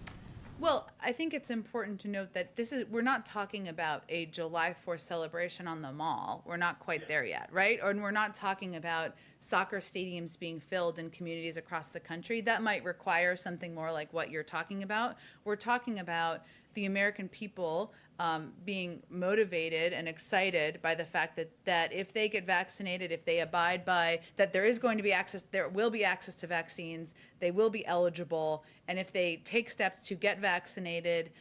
Well, I think it's important to note that we're not talking about a July 4th celebration on the mall. We're not quite there yet, right? And we're not talking about soccer stadiums being filled in communities across the country. That might require something more like what you're talking about. We're talking about the American people being motivated and excited by the fact that if they get vaccinated, if they abide by that, there will be access to vaccines, they will be eligible, and if they take steps to get vaccinated,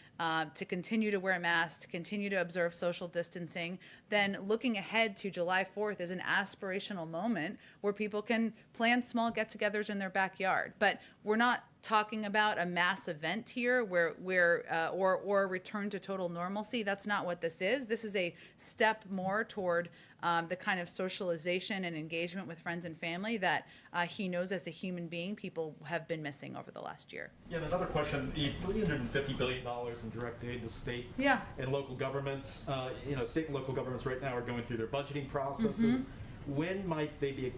to continue to wear masks, to continue to observe social distancing, then looking ahead to July 4th is an aspirational moment where people can plan small get-togethers in their backyard. But we're not talking about a mass event here or a return to total normalcy. That's not what this is. This is a step more toward the kind of socialization and engagement with friends and family that he knows as a human being people have been missing over the last year. Yeah, and another question, the $350 billion in direct aid to state and local governments. State and local governments right now are going through their budgeting processes. When might they be,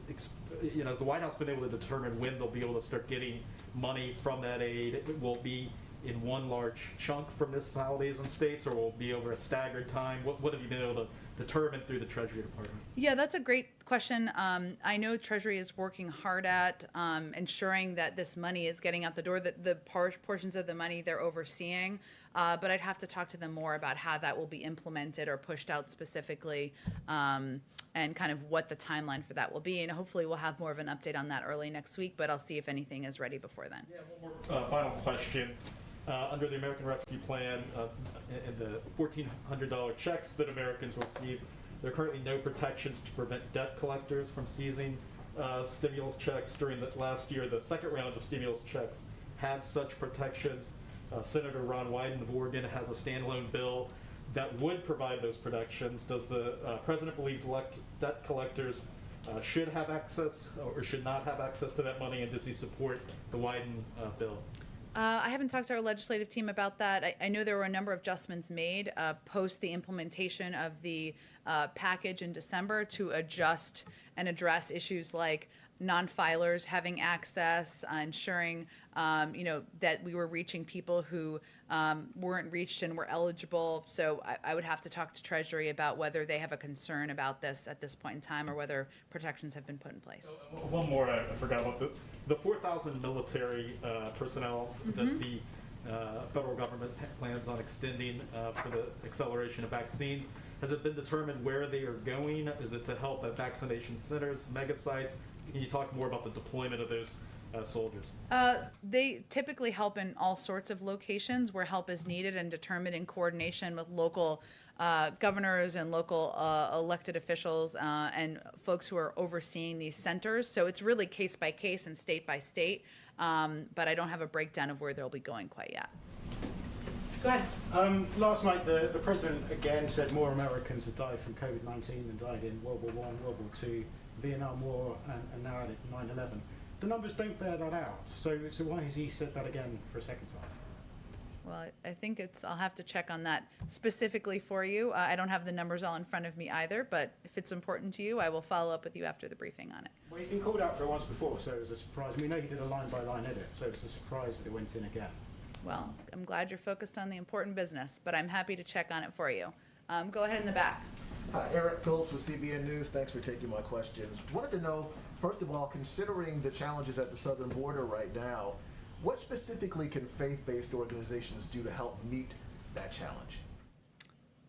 has the White House been able to determine when they'll be able to start getting money from that aid? It will be in one large chunk for municipalities and states, or will it be over a staggered time? What have you been able to determine through the Treasury Department? Yeah, that's a great question. I know Treasury is working hard at ensuring that this money is getting out the door, that the portions of the money they're overseeing, but I'd have to talk to them more about how that will be implemented or pushed out specifically, and kind of what the timeline for that will be. And hopefully we'll have more of an update on that early next week, but I'll see if anything is ready before then. Yeah, one more final question. Under the American Rescue Plan and the $1,400 checks that Americans receive, there are currently no protections to prevent debt collectors from seizing stimulus checks. During the last year, the second round of stimulus checks had such protections. Senator Ron Wyden of Oregon has a standalone bill that would provide those protections. Does the president believe debt collectors should have access or should not have access to that money, and does he support the Wyden bill? I haven't talked to our legislative team about that. I know there were a number of adjustments made post the implementation of the package in December to adjust and address issues like non-filers having access, ensuring that we were reaching people who weren't reached and were eligible. So I would have to talk to Treasury about whether they have a concern about this at this point in time or whether protections have been put in place. One more I forgot about. The 4,000 military personnel that the federal government plans on extending for the acceleration of vaccines. Has it been determined where they are going? Is it to help at vaccination centers, mega sites? Can you talk more about the deployment of those soldiers? They typically help in all sorts of locations where help is needed and determined in coordination with local governors and local elected officials and folks who are overseeing these centers. So it's really case by case and state by state, but I don't have a breakdown of where they'll be going quite yet. Go ahead. Last night, the president again said more Americans have died from COVID-19 than died in World War I, World War II, Vietnam War, and now at 9/11. The numbers don't bear that out. So why has he said that again for a second time? Well, I think I'll have to check on that specifically for you. I don't have the numbers all in front of me either, but if it's important to you, I will follow up with you after the briefing on it. Well, you've been called out for it once before, so it was a surprise. We know you did a line-by-line edit, so it's a surprise that it went in again. Well, I'm glad you're focused on the important business, but I'm happy to check on it for you. Go ahead in the back. Hi, Eric Phillips with CBN News. Thanks for taking my questions. Wanted to know, first of all, considering the challenges at the southern border right now, what specifically can faith-based organizations do to help meet that challenge?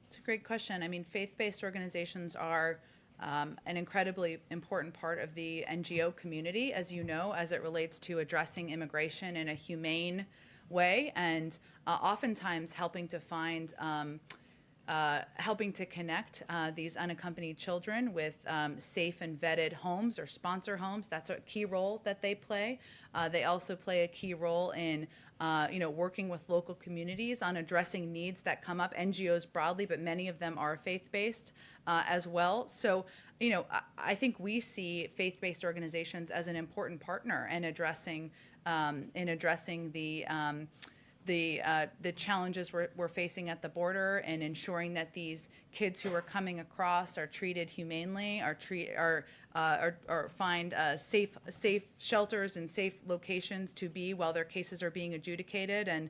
It's a great question. I mean, faith-based organizations are an incredibly important part of the NGO community, as you know, as it relates to addressing immigration in a humane way, and oftentimes helping to find helping to connect these unaccompanied children with safe and vetted homes or sponsor homes. That's a key role that they play. They also play a key role in working with local communities on addressing needs that come up, NGOs broadly, but many of them are faith-based as well. So, I think we see faith-based organizations as an important partner in addressing the challenges we're facing at the border and ensuring that these kids who are coming across are treated humanely, or find safe shelters and safe locations to be while their cases are being adjudicated, and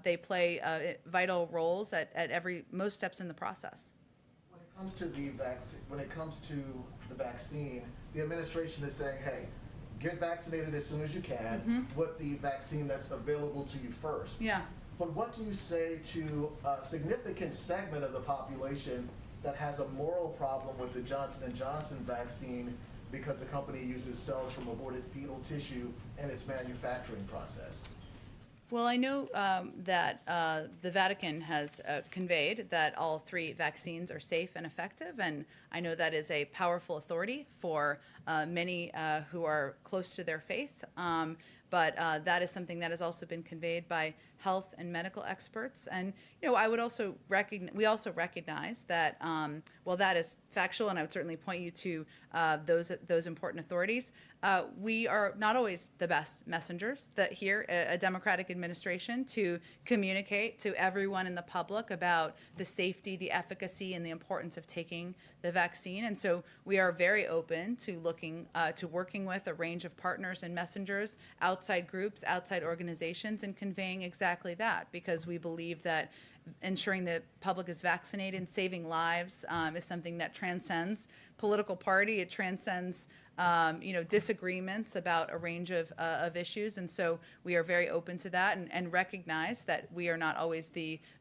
they play vital roles at most steps in the process. When it comes to the vaccine, the administration is saying, hey, get vaccinated as soon as you can with the vaccine that's available to you first. Yeah. But what do you say to a significant segment of the population that has a moral problem with the Johnson & Johnson vaccine because the company uses cells from aborted fetal tissue in its manufacturing process? Well, I know that the Vatican has conveyed that all 3 vaccines are safe and effective, and I know that is a powerful authority for many who are close to their faith. But that is something that has also been conveyed by health and medical experts. And I would also we also recognize that while that is factual, and I would certainly point you to those important authorities, we are not always the best messengers that here, a Democratic administration, to communicate to everyone in the public about the safety, the efficacy, and the importance of taking the vaccine. And so we are very open to working with a range of partners and messengers, outside groups, outside organizations, and conveying exactly that, because we believe that ensuring the public is vaccinated and saving lives is something that transcends political party. It transcends disagreements about a range of issues, and so we are very open to that and recognize that we are not always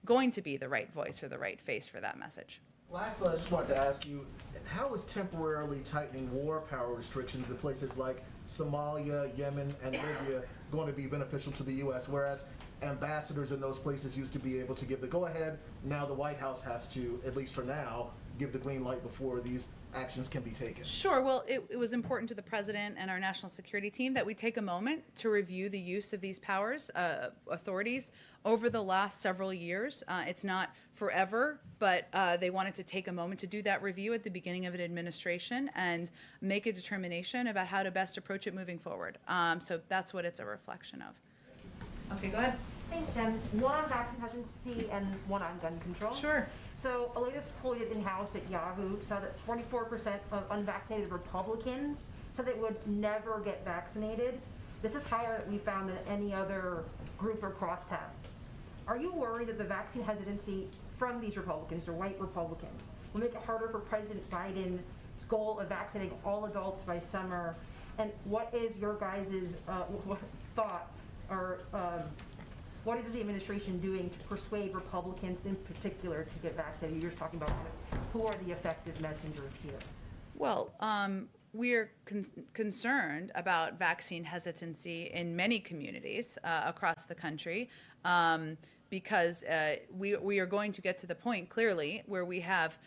going to be the right voice or the right face for that message. Lastly, I just wanted to ask you, how is temporarily tightening war power restrictions in places like Somalia, Yemen, and Libya going to be beneficial to the U.S., whereas ambassadors in those places used to be able to give the go-ahead? Now the White House has to, at least for now, give the green light before these actions can be taken. Sure. Well, it was important to the president and our national security team that we take a moment to review the use of these powers, authorities, over the last several years. It's not forever, but they wanted to take a moment to do that review at the beginning of an administration and make a determination about how to best approach it moving forward. So that's what it's a reflection of. Okay, go ahead. Thanks, Jen. One on vaccine hesitancy and one on gun control. Sure. So a latest poll in-house at Yahoo saw that 44% of unvaccinated Republicans said they would never get vaccinated. This is higher than we found than any other group or crosstab. Are you worried that the vaccine hesitancy from these Republicans, or white Republicans, will make it harder for President Biden's goal of vaccinating all adults by summer? And what is your guys' thought, or what is the administration doing to persuade Republicans in particular to get vaccinated? You're just talking about who are the effective messengers here. Well, we are concerned about vaccine hesitancy in many communities across the country, because we are going to get to the point, clearly, where we have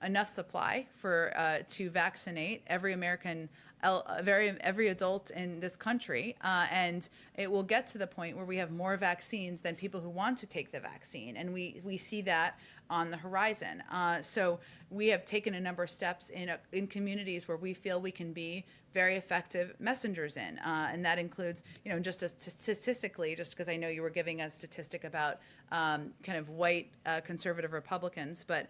enough supply for to vaccinate every American, every adult in this country, and it will get to the point where we have more vaccines than people who want to take the vaccine, and we see that on the horizon. So we have taken a number of steps in communities where we feel we can be very effective messengers in, and that includes, just statistically, just because I know you were giving a statistic about kind of white conservative Republicans, but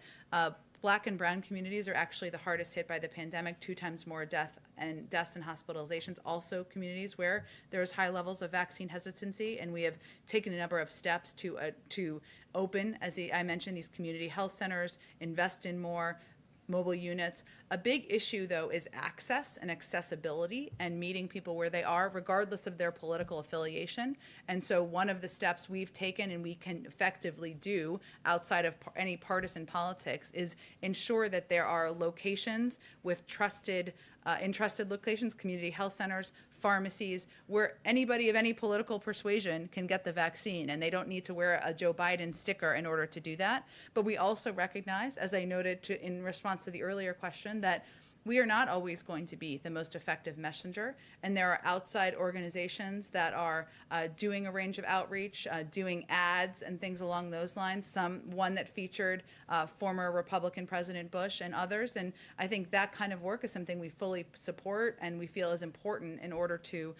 Black and brown communities are actually the hardest hit by the pandemic, 2 times more deaths and hospitalizations. Also communities where there's high levels of vaccine hesitancy, and we have taken a number of steps to open, as I mentioned, these community health centers, invest in more mobile units. A big issue, though, is access and accessibility and meeting people where they are, regardless of their political affiliation. And so one of the steps we've taken and we can effectively do outside of any partisan politics is ensure that there are locations with entrusted locations, community health centers, pharmacies, where anybody of any political persuasion can get the vaccine, and they don't need to wear a Joe Biden sticker in order to do that. But we also recognize, as I noted in response to the earlier question, that we are not always going to be the most effective messenger, and there are outside organizations that are doing a range of outreach, doing ads and things along those lines. One that featured former Republican President Bush and others, and I think that kind of work is something we fully support and we feel is important in order to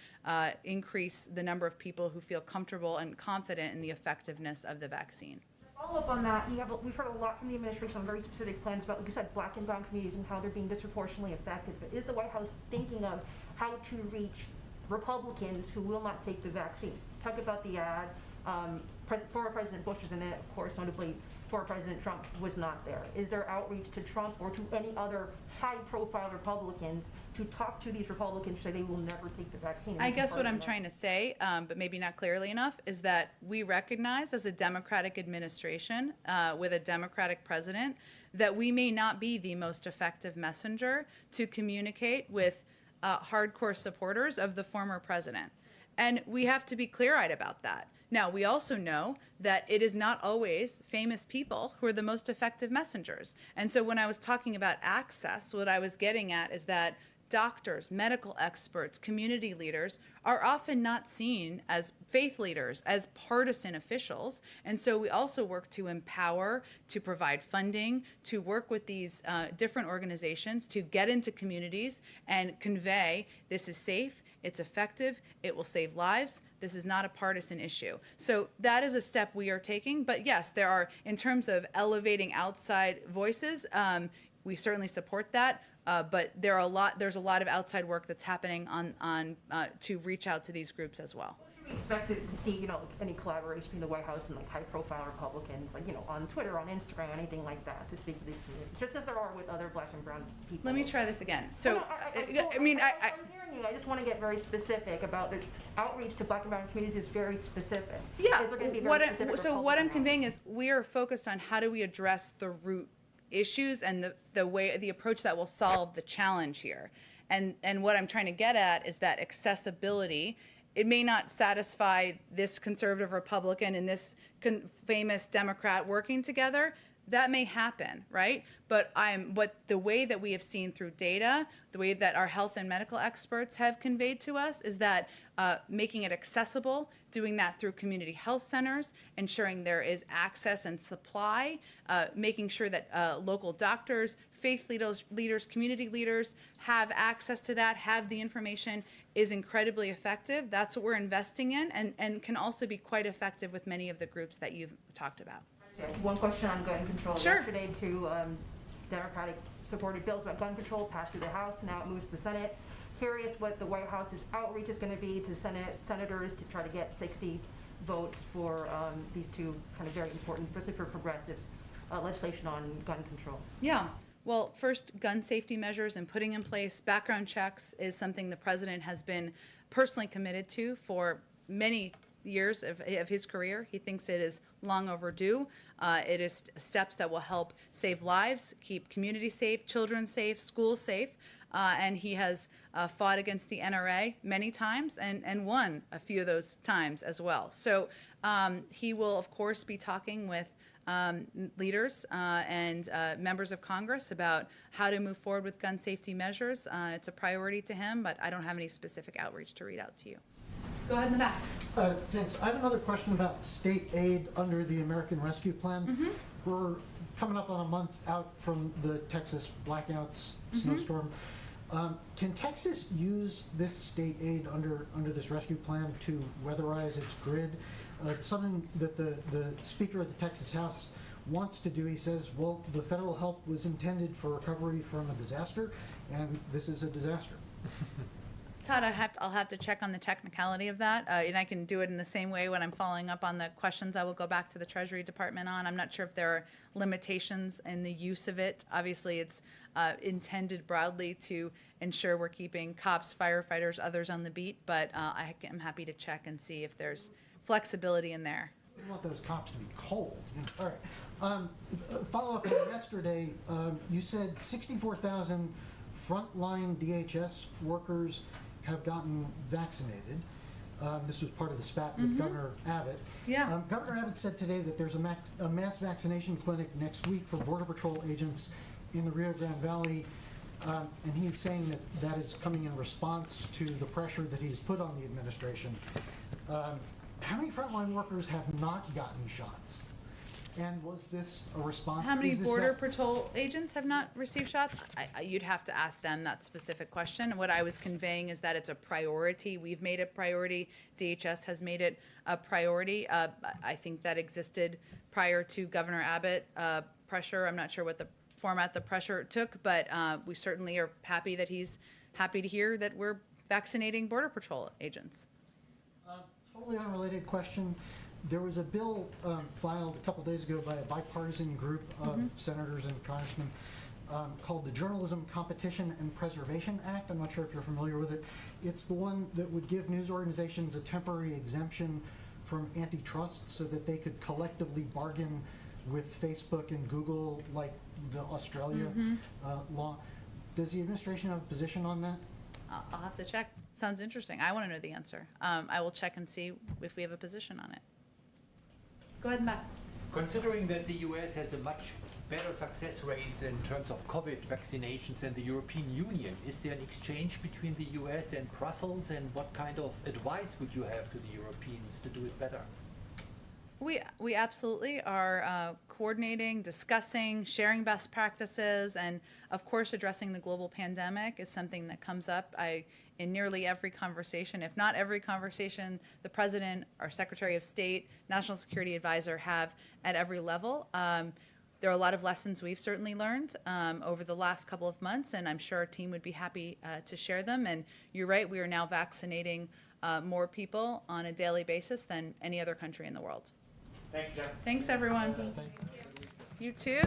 increase the number of people who feel comfortable and confident in the effectiveness of the vaccine. Follow up on that, we've heard a lot from the administration on very specific plans about, like you said, Black and brown communities and how they're being disproportionately affected. But is the White House thinking of how to reach Republicans who will not take the vaccine? Talk about the ad. Former President Bush was in it, of course, notably former President Trump was not there. Is there outreach to Trump or to any other high-profile Republicans to talk to these Republicans so they will never take the vaccine? I guess what I'm trying to say, but maybe not clearly enough, is that we recognize as a Democratic administration with a Democratic president that we may not be the most effective messenger to communicate with hardcore supporters of the former president. And we have to be clear-eyed about that. Now, we also know that it is not always famous people who are the most effective messengers. And so when I was talking about access, what I was getting at is that doctors, medical experts, community leaders are often not seen as faith leaders, as partisan officials. And so we also work to empower, to provide funding, to work with these different organizations to get into communities and convey this is safe, it's effective, it will save lives. This is not a partisan issue. So that is a step we are taking. But yes, there are, in terms of elevating outside voices, we certainly support that. But there's a lot of outside work that's happening on to reach out to these groups as well. Should we expect to see, any collaboration between the White House and high-profile Republicans, on Twitter, on Instagram, anything like that, to speak to these communities, just as there are with other Black and brown people? Let me try this again. So, I'm hearing you. I just want to get very specific about the outreach to Black and brown communities is very specific. Yeah. Is there going to be very specific? So what I'm conveying is we are focused on how do we address the root issues and the approach that will solve the challenge here. And what I'm trying to get at is that accessibility. It may not satisfy this conservative Republican and this famous Democrat working together. That may happen, right? But the way that we have seen through data, the way that our health and medical experts have conveyed to us is that making it accessible, doing that through community health centers, ensuring there is access and supply, making sure that local doctors, faith leaders, community leaders have access to that, have the information, is incredibly effective. That's what we're investing in, and can also be quite effective with many of the groups that you've talked about. One question on gun control. Sure. Yesterday, 2 Democratic-supported bills about gun control passed through the House. Now it moves to the Senate. Curious what the White House's outreach is going to be to senators to try to get 60 votes for these 2 kind of very important, especially for progressives, legislation on gun control. Yeah. Well, first, gun safety measures and putting in place background checks is something the president has been personally committed to for many years of his career. He thinks it is long overdue. It is steps that will help save lives, keep communities safe, children safe, schools safe. and he has fought against the NRA many times and won a few of those times as well. So he will, of course, be talking with leaders and members of Congress about how to move forward with gun safety measures. It's a priority to him, but I don't have any specific outreach to read out to you. Go ahead in the back. Thanks. I have another question about state aid under the American Rescue Plan. We're coming up on a month out from the Texas blackouts, snowstorm. Can Texas use this state aid under this rescue plan to weatherize its grid? Something that the Speaker of the Texas House wants to do. He says, well, the federal help was intended for recovery from a disaster, and this is a disaster. Todd, I'll have to check on the technicality of that, and I can do it in the same way when I'm following up on the questions I will go back to the Treasury Department on. I'm not sure if there are limitations in the use of it. Obviously, it's intended broadly to ensure we're keeping cops, firefighters, others on the beat, but I am happy to check and see if there's flexibility in there. We want those cops to be cold. All right. Follow up on yesterday, you said 64,000 frontline DHS workers have gotten vaccinated. This was part of the spat with Governor Abbott. Yeah. Governor Abbott said today that there's a mass vaccination clinic next week for Border Patrol agents in the Rio Grande Valley, and he's saying that is coming in response to the pressure that he's put on the administration. How many frontline workers have not gotten shots? And was this a response? How many Border Patrol agents have not received shots? You'd have to ask them that specific question. What I was conveying is that it's a priority. We've made it a priority. DHS has made it a priority. I think that existed prior to Governor Abbott pressure. I'm not sure what the format the pressure took, but we certainly are happy that he's happy to hear that we're vaccinating Border Patrol agents. Totally unrelated question. There was a bill filed a couple days ago by a bipartisan group of senators and congressmen called the Journalism Competition and Preservation Act. I'm not sure if you're familiar with it. It's the one that would give news organizations a temporary exemption from antitrust so that they could collectively bargain with Facebook and Google like the Australia law. Does the administration have a position on that? I'll have to check. Sounds interesting. I want to know the answer. I will check and see if we have a position on it. Go ahead and back. Considering that the US has a much better success rate in terms of COVID vaccinations than the European Union, is there an exchange between the US and Brussels, and what kind of advice would you have to the Europeans to do it better? We absolutely are coordinating, discussing, sharing best practices, and of course addressing the global pandemic is something that comes up in nearly every conversation, if not every conversation, the President, our Secretary of State, National Security Advisor have at every level. There are a lot of lessons we've certainly learned over the last couple of months, and I'm sure our team would be happy to share them. And you're right, we are now vaccinating more people on a daily basis than any other country in the world. Thank you, Jeff. Thanks, everyone. You too.